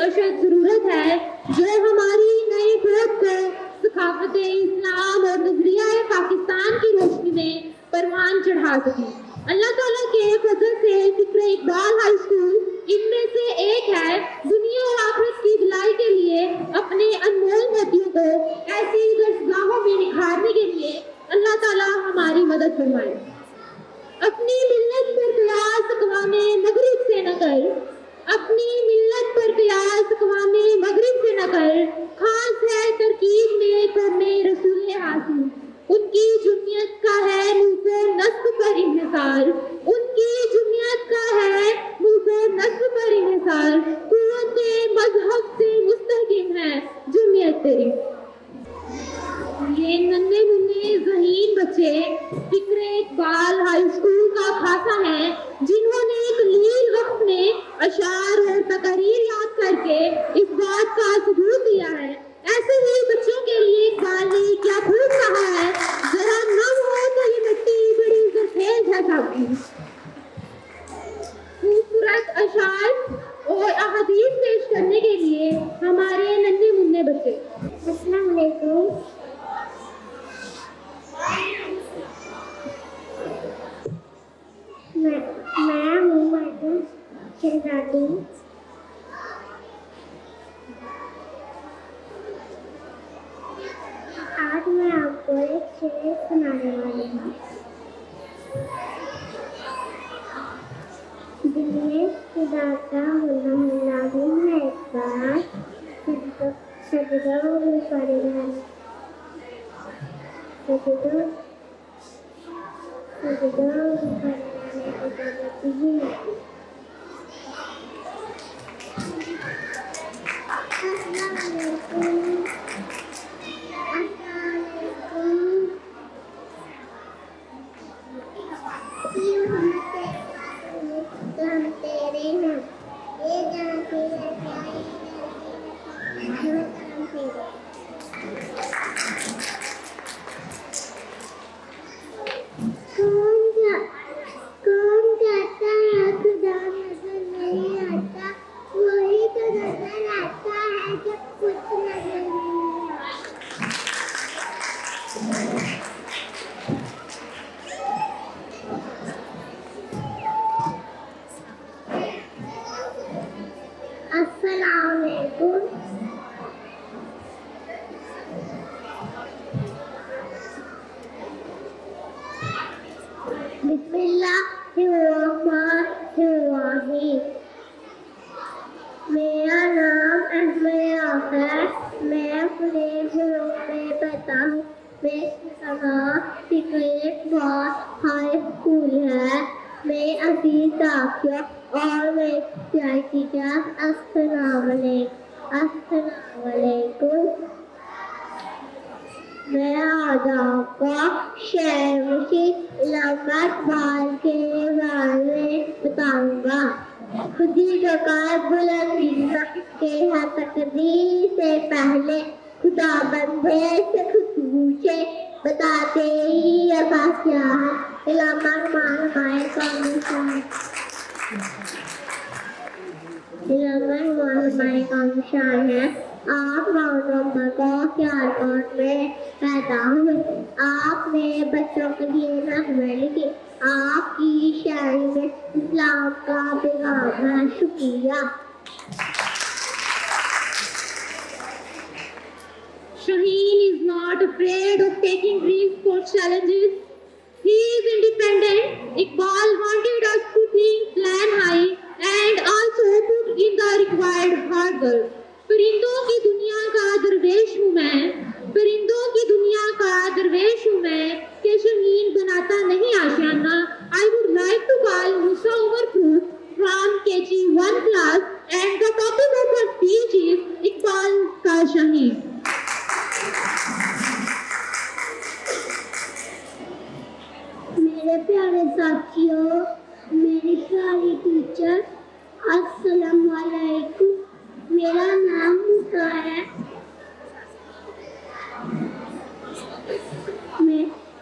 اشد ضرورت ہے جو ہماری نئی فوج کو ثقافت اسلام اور نظریہ پاکستان کی روشنی میں پروان چڑھا سکے۔ اللہ تعالیٰ کے فضل سے فکر اقبال ہائی اسکول ان میں سے ایک ہے۔ دنیا اور آخرت کی بھلائی کے لیے اپنے انمول موتیوں کو ایسی درسگاہوں میں نکھارنے کے لیے اللہ تعالیٰ ہماری مدد فرمائے۔ اپنی ملت پر قیاس اقوام مغرب سے نہ کر، اپنی ملت پر قیاس اقوام مغرب سے نہ کر، خاص ہے ترکیب میں قوم رسول حاصل۔ ان کی جمعیت کا ہے ملک و نسب پر انحصار، ان کی جمعیت کا ہے ملک و نسب پر انحصار، قوت مذہب سے مستحکم ہے جمعیت تیری۔ یہ ننھے منھے ذہین بچے فکر اقبال ہائی اسکول کا خاصہ ہیں، جنہوں نے قلیل وقت میں اشعار اور تقاریر یاد کر کے اس بات کا ثبوت دیا ہے۔ ایسے ہی بچوں کے لیے اقبال نے کیا خوب کہا ہے، ذرا نم ہو تو یہ مٹی بڑی زرخیز ہے سب کی۔ خوبصورت اشعار اور احادیث پیش کرنے کے لیے ہمارے ننھے منھے بچے۔ السلام علیکم۔ میں ہوں میڈم شہزادی۔ آج میں آپ کو ایک شعر سنانے والی ہوں۔ دل میں خدا کا ہونا بھی ہے ایک بار، سجدوں میں پڑے گا، سجدوں میں پڑے اجازت ہی ہے۔ السلام علیکم۔ ہم تیرے ہیں، یہ جانتے ہیں کون جاتا ہے خدا نظر نہیں آتا، وہی تو نظر آتا ہے جب کچھ نظر نہیں آتا۔ السلام علیکم۔ بسم اللہ الرحمن الرحیم۔ میرا نام احمد ہے، میں اپنے گھروں میں پڑھتا ہوں۔ میرا نام فکر اقبال ہائی اسکول ہے۔ میں عزیز ساتھیوں اور میرے پیارے ٹیچر، السلام علیکم۔ میں آج آپ کو شعر مشیر علامہ اقبال کے بارے میں بتاؤں گا۔ خودی کا کار بلندی کے ہے تقدیر سے پہلے، خدا بندے سے خود پوچھے بتاتے ہی عباس کیا ہے۔ علامہ اقبال ہمارے قومی شاعر ہیں۔ آپ 9 نومبر کو سیالکوٹ میں پیدا ہوئے۔ آپ نے بچوں کے لیے نظمیں لکھی۔ آپ کی شاعری میں اسلام کا پیغام ہے۔ شکریہ۔ Shaheen is not afraid of taking risks or challenges. He is independent. Iqbal wanted us to think, plan high and also put in the required hard work. پرندوں کی دنیا کا درویش ہوں میں، پرندوں کی دنیا کا درویش ہوں میں، کہ شہین بناتا نہیں Ashiana. I would like to call Musa Umar Farooq from KG1 class and the topic of her speech is Iqbal ka Shaheen. میرے پیارے ساتھیوں، میری پیاری ٹیچر، السلام علیکم۔ میرا نام موسیٰ ہے۔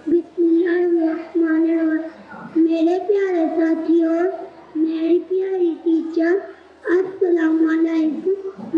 بسم اللہ الرحمن الرحیم۔ میرے پیارے ساتھیوں، میری پیاری ٹیچر، السلام علیکم۔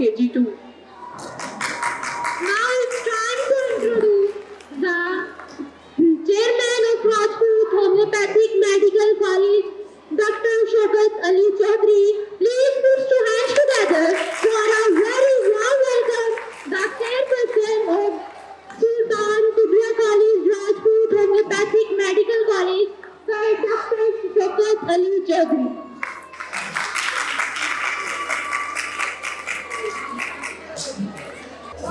KG2। Now it's time to introduce the chairman of Rajput Homeopathic Medical College, Dr. Shaukat Ali Chaudhary. Please put your hands together for a very warm welcome, the chairperson of Sultan Qibla College, Rajput Homeopathic Medical College, Sir Dr. Shaukat Ali Chaudhary.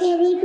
KG2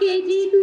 KG2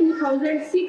2006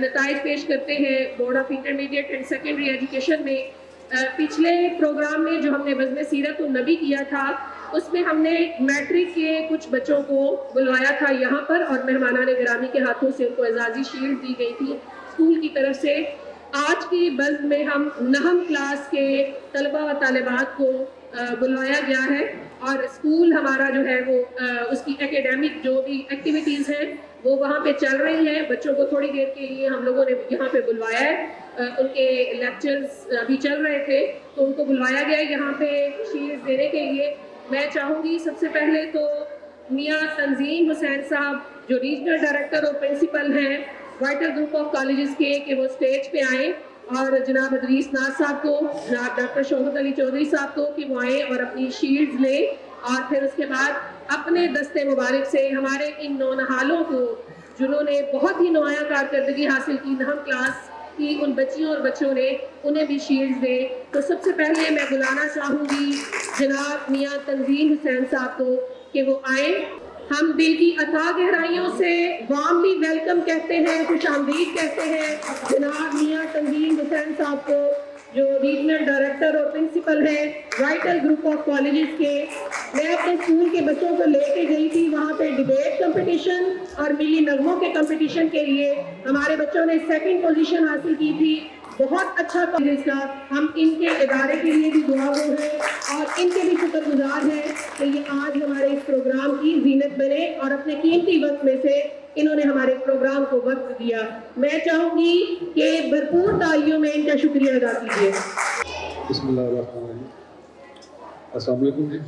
نتائج پیش کرتے ہیں board of intermediate and secondary education میں. پچھلے programme میں جو ہم نے وزن سیرت النبی کیا تھا اس میں ہم نے میٹرک کے کچھ بچوں کو بلوایا تھا یہاں پر اور مہمانان گرامی کے ہاتھوں سے ان کو اعزازی شیلڈ دی گئی تھی اسکول کی طرف سے. آج کی بزم میں ہم نہم کلاس کے طلبہ و طالبات کو بلوایا گیا ہے اور اسکول ہمارا جو ہے وہ اس کی ایکیڈیمک جو بھی ایکٹیویٹیز ہیں وہ وہاں پہ چل رہی ہیں. بچوں کو تھوڑی دیر کے لیے ہم لوگوں نے یہاں پہ بلوایا ہے. ان کے لیکچرز ابھی چل رہے تھے تو ان کو بلوایا گیا ہے یہاں پہ شیلڈ دینے کے لیے. میں چاہوں گی سب سے پہلے تو میاں تنظیم حسین صاحب جو ریجنل ڈائریکٹر اور پرنسپل ہیں وائٹل گروپ آف کالجز کے کہ وہ اسٹیج پہ آئیں اور جناب ادریس ناز صاحب کو, جناب ڈاکٹر شوکت علی چودھری صاحب کو کہ وہ آئیں اور اپنی شیلڈز لیں اور پھر اس کے بعد اپنے دستے مبارک سے ہمارے ان نونہالوں کو جنہوں نے بہت ہی نمایاں کارکردگی حاصل کی نہم کلاس کی ان بچیوں اور بچوں نے انہیں بھی شیلڈز دیں. تو سب سے پہلے میں بلانا چاہوں گی جناب میاں تنظیم حسین صاحب کو کہ وہ آئیں. ہم دل کی اتھاہ گہرائیوں سے وارملی ویلکم کہتے ہیں, خوش آمدید کہتے ہیں جناب میاں تنظیم حسین صاحب کو جو ریجنل ڈائریکٹر اور پرنسپل ہیں وائٹل گروپ آف کالجز کے. میں اپنے اسکول کے بچوں کو لے کے گئی تھی وہاں پہ ڈیبیٹ کمپٹیشن اور ملی نغموں کے کمپٹیشن کے لیے. ہمارے بچوں نے 2nd پوزیشن حاصل کی تھی. بہت اچھا کالج کا. ہم ان کے ادارے کے لیے بھی دعا گو ہیں اور ان کے بھی شکر گزار ہیں کہ یہ آج ہمارے اس پروگرام کی زینت بنے اور اپنے قیمتی وقت میں سے انہوں نے ہمارے پروگرام کو وقت دیا. میں چاہوں گی کہ بھرپور تالیوں میں ان کا شکریہ ادا کیجیے. بسم اللہ الرحمن الرحیم. السلام علیکم جی.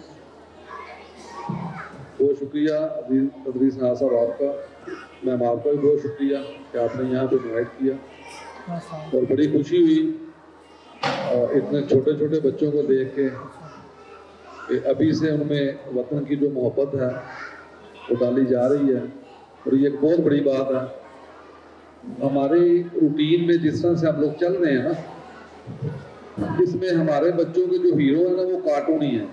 بہت شکریہ ادریس ناز صاحب آپ کا. میم آپ کا بھی بہت شکریہ کہ آپ نے یہاں پہ انوائٹ کیا اور بڑی خوشی ہوئی اتنے چھوٹے چھوٹے بچوں کو دیکھ کے کہ ابھی سے ان میں وطن کی جو محبت ہے وہ ڈالی جا رہی ہے اور یہ ایک بہت بڑی بات ہے. ہماری روٹین میں جس طرح سے ہم لوگ چل رہے ہیں نا اس میں ہمارے بچوں کے جو ہیرو ہیں نا وہ کارٹونی ہیں.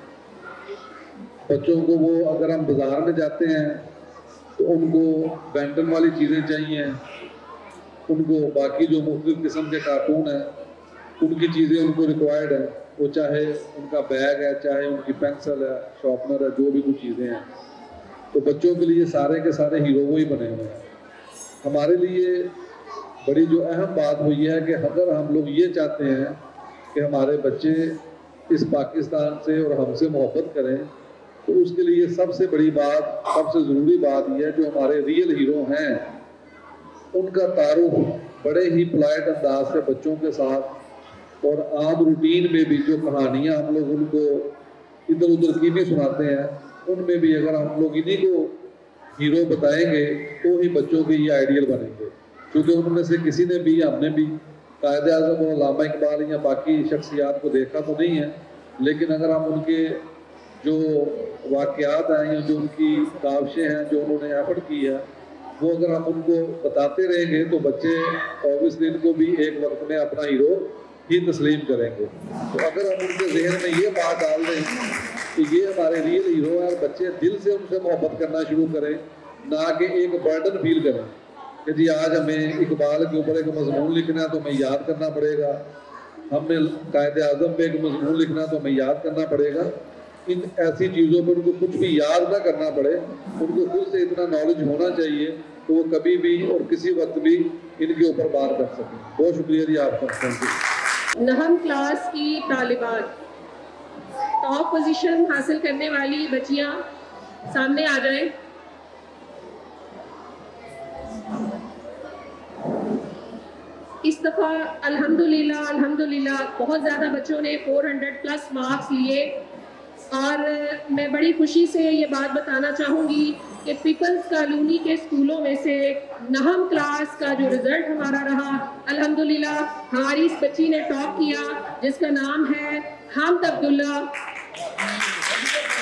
بچوں کو وہ اگر ہم بازار میں جاتے ہیں تو ان کو بینٹن والی چیزیں چاہیے, ان کو باقی جو مختلف قسم کے کارٹون ہیں ان کی چیزیں ان کو ریکوائرڈ ہیں. وہ چاہے ان کا بیگ ہے, چاہے ان کی پینسل ہے, شارپنر ہے, جو بھی کچھ چیزیں ہیں. تو بچوں کے لیے سارے کے سارے ہیرو وہی بنے ہوئے ہیں. ہمارے لیے بڑی جو اہم بات ہوئی ہے کہ اگر ہم لوگ یہ چاہتے ہیں کہ ہمارے بچے اس پاکستان سے اور ہم سے محبت کریں تو اس کے لیے سب سے بڑی بات, سب سے ضروری بات یہ ہے جو ہمارے ریئل ہیرو ہیں ان کا تعارف بڑے ہی پلائٹ انداز سے بچوں کے ساتھ اور عام روٹین میں بھی جو کہانیاں ہم لوگ ان کو ادھر ادھر کی بھی سناتے ہیں ان میں بھی اگر ہم لوگ انہیں کو ہیرو بتائیں گے تو ہی بچوں کے یہ آئیڈیل بنیں گے. کیونکہ ان میں سے کسی نے بھی, ہم نے بھی قائد اعظم اور علامہ اقبال یا باقی شخصیات کو دیکھا تو نہیں ہے, لیکن اگر ہم ان کے جو واقعات ہیں یا جو ان کی کاوشیں ہیں جو انہوں نے ایفرٹ کی ہے وہ اگر ہم ان کو بتاتے رہیں گے تو بچے اوبیسلی ان کو بھی ایک وقت میں اپنا ہیرو ہی تسلیم کریں گے. تو اگر ہم ان کے ذہن میں یہ بات ڈال دیں کہ یہ ہمارے ریئل ہیرو ہے اور بچے دل سے ان سے محبت کرنا شروع کریں, نہ کہ ایک برڈن فیل کریں کہ جی آج ہمیں اقبال کے اوپر ایک مضمون لکھنا ہے تو ہمیں یاد کرنا پڑے گا, ہم نے قائد اعظم پہ ایک مضمون لکھنا ہے تو ہمیں یاد کرنا پڑے گا. ان ایسی چیزوں پر ان کو کچھ بھی یاد نہ کرنا پڑے, ان کو خود سے اتنا نالج ہونا چاہیے تو وہ کبھی بھی اور کسی وقت بھی ان کے اوپر بات کر سکیں. بہت شکریہ جی آپ کا. نہم کلاس کی طالبات ٹاپ پوزیشن حاصل کرنے والی بچیاں سامنے آ جائیں. اس دفعہ الحمدللہ بہت زیادہ بچوں نے 400+ مارکس لیے اور میں بڑی خوشی سے یہ بات بتانا چاہوں گی کہ پیپلز کالونی کے اسکولوں میں سے نہم کلاس کا جو رزلٹ ہمارا رہا الحمدللہ ہماری اس بچی نے ٹاپ کیا جس کا نام ہے حامد عبداللہ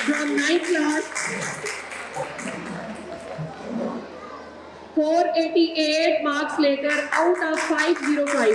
فرام 9th کلاس. 488 مارکس لے کر آؤٹ آف 505.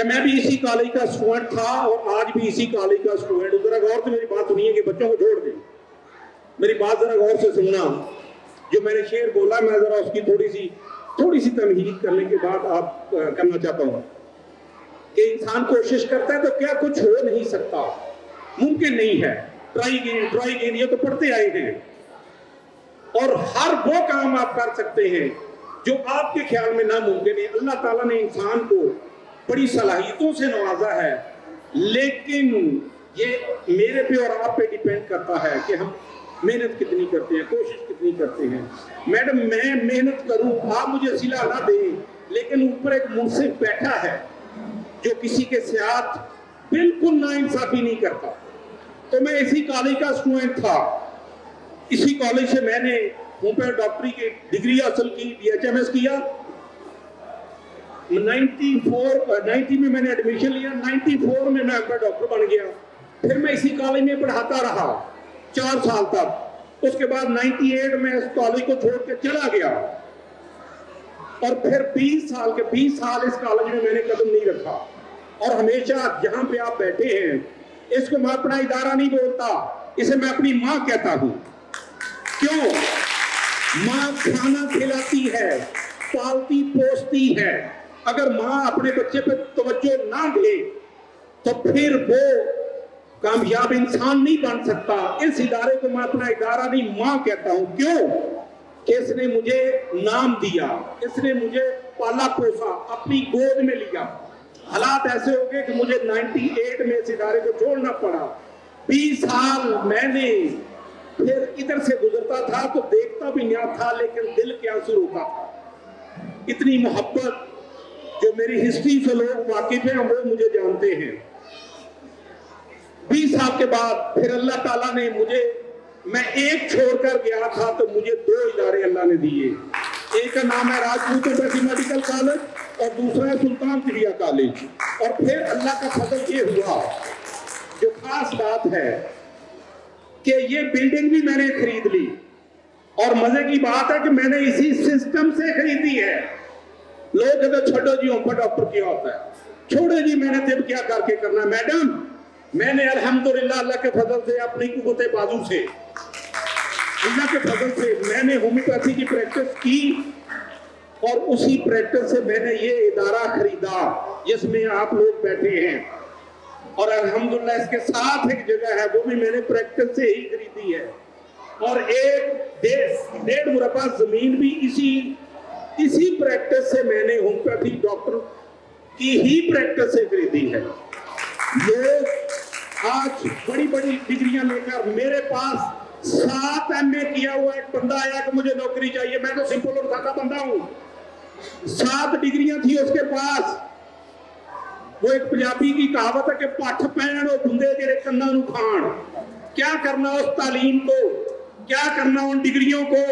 کہ میں بھی اسی کالج کا اسٹوڈنٹ تھا اور آج بھی اسی کالج کا اسٹوڈنٹ ہوں. ذرا غور سے میری بات سنیے کہ بچوں کو چھوڑ دیں, میری بات ذرا غور سے سننا. جو میں نے شعر بولا میں ذرا اس کی تھوڑی سی تمہید کرنے کے بعد آپ کرنا چاہتا ہوں کہ انسان کوشش کرتا ہے تو کیا کچھ ہو نہیں سکتا, ممکن نہیں ہے. ٹرائی اگین یہ تو پڑھتے آئے ہیں. اور ہر وہ کام آپ کر سکتے ہیں جو آپ کے خیال میں ناممکن ہے. اللہ تعالیٰ نے انسان کو بڑی صلاحیتوں سے نوازا ہے, لیکن یہ میرے پہ اور آپ پہ ڈیپینڈ کرتا ہے کہ ہم محنت کتنی کرتے ہیں, کوشش کتنی کرتے ہیں. میڈم میں محنت کروں, آپ مجھے صلہ نہ دیں, لیکن اوپر ایک منصف بیٹھا ہے جو کسی کے ساتھ بالکل ناانصافی نہیں کرتا. تو میں اسی کالج کا اسٹوڈنٹ تھا. اسی کالج سے میں نے ہوں پہ ڈاکٹری کی ڈگری حاصل کی, BHMS کیا. 90 میں میں نے ایڈمیشن لیا, 94 میں ہوں پہ ڈاکٹر بن گیا. پھر میں اسی کالج میں پڑھاتا رہا 4 سال تک. اس کے بعد 98 میں اس کالج کو چھوڑ کے چلا گیا اور پھر 20 سال اس کالج میں نے قدم نہیں رکھا. اور ہمیشہ جہاں پہ آپ بیٹھے ہیں اس کو میں اپنا ادارہ نہیں بولتا, اسے میں اپنی ماں کہتا ہوں. کیوں؟ ماں کھانا کھلاتی ہے, پالتی پوستی ہے. اگر ماں اپنے بچے پہ توجہ نہ دے تو پھر وہ کامیاب انسان نہیں بن سکتا. اس ادارے کو میں اپنا ادارہ نہیں ماں کہتا ہوں. کیوں؟ کہ اس نے مجھے نام دیا, اس نے مجھے پالا پوسا, اپنی گود میں لیا. حالات ایسے ہو گئے کہ مجھے 98 میں اس ادارے کو چھوڑنا پڑا. 20 سال میں نے پھر ادھر سے گزرتا تھا تو دیکھتا بھی نیا تھا, لیکن دل کے آنسو روتا تھا. اتنی محبت جو میری ہسٹری سے لوگ واقف ہیں وہ مجھے جانتے ہیں. 20 سال کے بعد پھر اللہ تعالیٰ نے مجھے, میں ایک چھوڑ کر گیا تھا تو مجھے 2 ادارے اللہ نے دیے. ایک کا نام ہے راجپوت میڈیکل کالج اور دوسرا ہے سلطان طبیہ کالج. اور پھر اللہ کا فضل یہ ہوا, جو خاص بات ہے کہ یہ بلڈنگ بھی میں نے خرید لی. اور مزے کی بات ہے کہ میں نے اسی سسٹم سے خریدی ہے. لوگ کہتے چھوڑو جی ہم پر ڈاکٹر کیا ہوتا ہے, چھوڑے جی میں نے طب کیا کر کے کرنا. میڈم میں نے الحمدللہ اللہ کے فضل سے, اپنی قوت بازو سے, اللہ کے فضل سے میں نے ہومیوپیتھی کی پریکٹس کی اور اسی پریکٹس سے میں نے یہ ادارہ خریدا جس میں آپ لوگ بیٹھے ہیں. اور الحمدللہ اس کے ساتھ ایک جگہ ہے وہ بھی میں نے پریکٹس سے ہی خریدی ہے. اور 1.5 مربع زمین بھی اسی پریکٹس سے میں نے ہومیوپیتھی ڈاکٹر کی ہی پریکٹس سے خریدی ہے. لوگ آج بڑی ڈگریاں لے کر میرے پاس 7 MA کیا ہوا ایک بندہ آیا کہ مجھے نوکری چاہیے. میں تو سمپل اور سادہ بندہ ہوں. 7 ڈگریاں تھی اس کے پاس. وہ ایک پنجابی کی کہاوت ہے کہ پٹھ پین اور بندے جڑے کنا نو کھان. کیا کرنا اس تعلیم کو, کیا کرنا ان ڈگریوں کو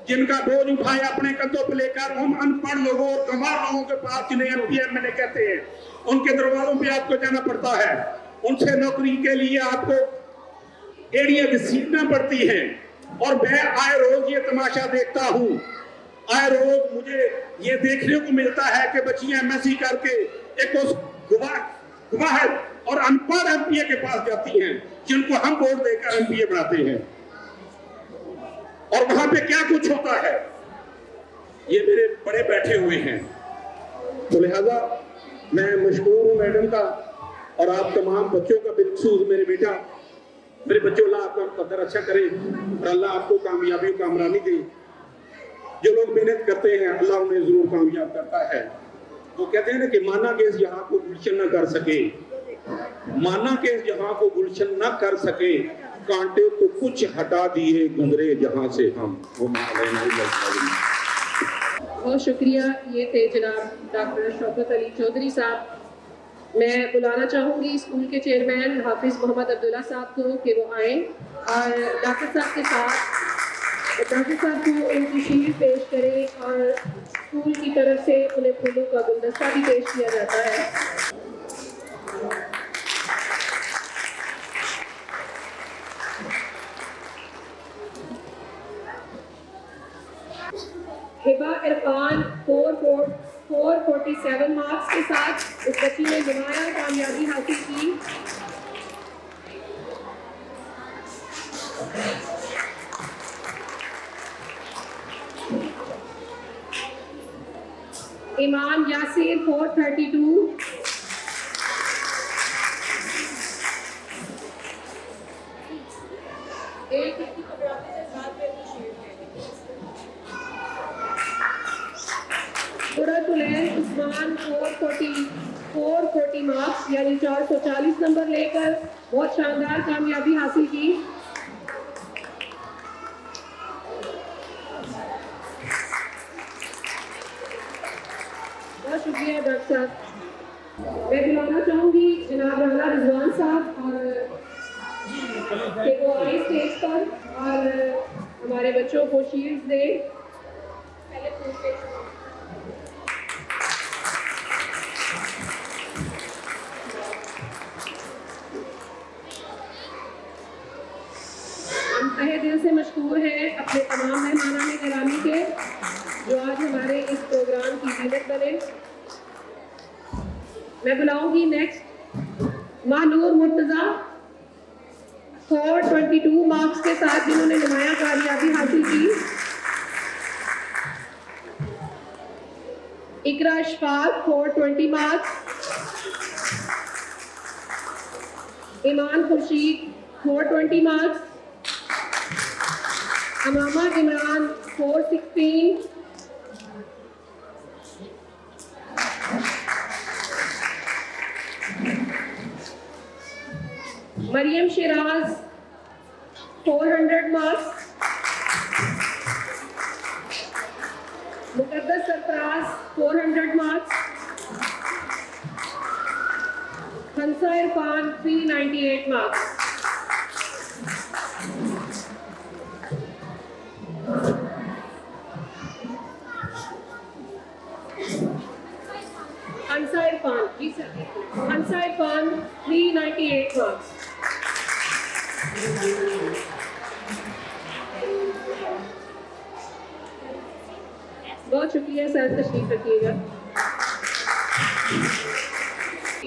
جن کا بوجھ اٹھائے اپنے کندھوں پہ لے کر ہم ان پڑھ لوگوں اور گنوار لوگوں کے پاس جنہیں MP MLA کہتے ہیں ان کے دروازوں پہ آپ کو جانا پڑتا ہے. ان سے نوکری کے لیے آپ کو ایڑیاں گھسیٹنا پڑتی ہیں. اور میں آئے روز یہ تماشا دیکھتا ہوں, آئے روز مجھے یہ دیکھنے کو ملتا ہے کہ بچیاں MSc کر کے ایک اس گواہ اور ان پڑھ MPA کے پاس جاتی ہیں جن کو ہم ووٹ دے کر MPA بناتے ہیں. اور وہاں پہ کیا کچھ ہوتا ہے یہ میرے بڑے بیٹھے ہوئے ہیں. تو لہذا میں مشکور ہوں میڈم کا اور آپ تمام بچوں کا, بالخصوص میرے بچوں, اللہ آپ کا قدر اچھا کرے اور اللہ آپ کو کامیابی و کامرانی دے. جو لوگ محنت کرتے ہیں اللہ انہیں ضرور کامیاب کرتا ہے. وہ کہتے ہیں نا کہ مانا کہ اس جہاں کو گلشن نہ کر سکے, مانا کہ اس جہاں کو گلشن نہ کر سکے, کانٹے تو کچھ ہٹا دیے گزرے جہاں سے ہم. بہت شکریہ. یہ تھے جناب ڈاکٹر شوکت علی چودھری صاحب. میں بلانا چاہوں گی اسکول کے چیئرمین حافظ محمد عبداللہ صاحب کو کہ وہ آئیں اور ڈاکٹر صاحب کے ساتھ ڈاکٹر صاحب کو ان کی شیل پیش کریں اور اسکول کی طرف سے انہیں پھولوں کا گلدستہ بھی پیش کیا جاتا ہے. ہبا عرفان 4 447 مارکس کے ساتھ اس بچی نے نمایاں کامیابی حاصل کی۔ ایمان یاسر 432۔ قرۃ العین عثمان 440 مارکس یعنی 440 نمبر لے کر بہت شاندار کامیابی حاصل کی۔ بہت شکریہ ڈاکٹر صاحب۔ میں بلانا چاہوں گی جناب رانا رضوان صاحب اور کہ وہ آئے اسٹیج پر اور ہمارے بچوں کو شیلڈ دے۔ پہلے ہم تہہ دل سے مشکور ہیں اپنے تمام مہمانان گرامی کے جو آج ہمارے اس پروگرام کی زینت بنے۔ میں بلاؤں گی نیکسٹ ماہنور مرتضیٰ 422 مارکس کے ساتھ جنہوں نے نمایاں کامیابی حاصل کی۔ اقرا اشفاق 420 مارکس۔ ایمان خورشید 420 مارکس۔ امامہ عمران 416۔ مریم شیراز 400 مارکس۔ مقدس سرفراز 400 مارکس۔ خنسا عرفان 398 مارکس۔ خنسا عرفان جی سر، خنسا عرفان 398 مارکس۔ بہت شکریہ سر، تشریف رکھیے گا۔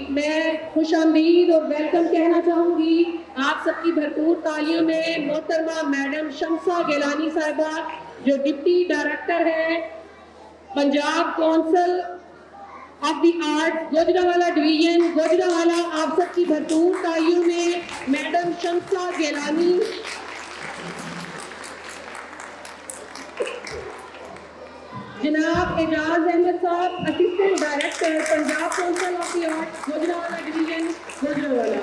میں خوش آمدید اور ویلکم کہنا چاہوں گی آپ سب کی بھرپور تالیوں میں محترمہ میڈم شمسہ گیلانی صاحبہ جو ڈپٹی ڈائریکٹر ہیں Punjab council of the art Gujranwala division Gujranwala, آپ سب کی بھرپور تالیوں میں میڈم شمسہ گیلانی۔ جناب اعجاز احمد صاحب assistant director Punjab council of the art Gujranwala division Gujranwala.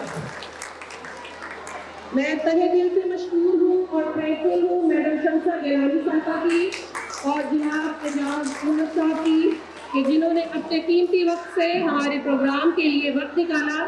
میں تہہ دل سے مشکور ہوں اور تھینکفل ہوں میڈم شمسہ گیلانی صاحبہ کی اور جناب اعجاز احمد صاحب کی کہ جنہوں نے اپنے قیمتی وقت سے ہمارے پروگرام کے لیے وقت نکالا۔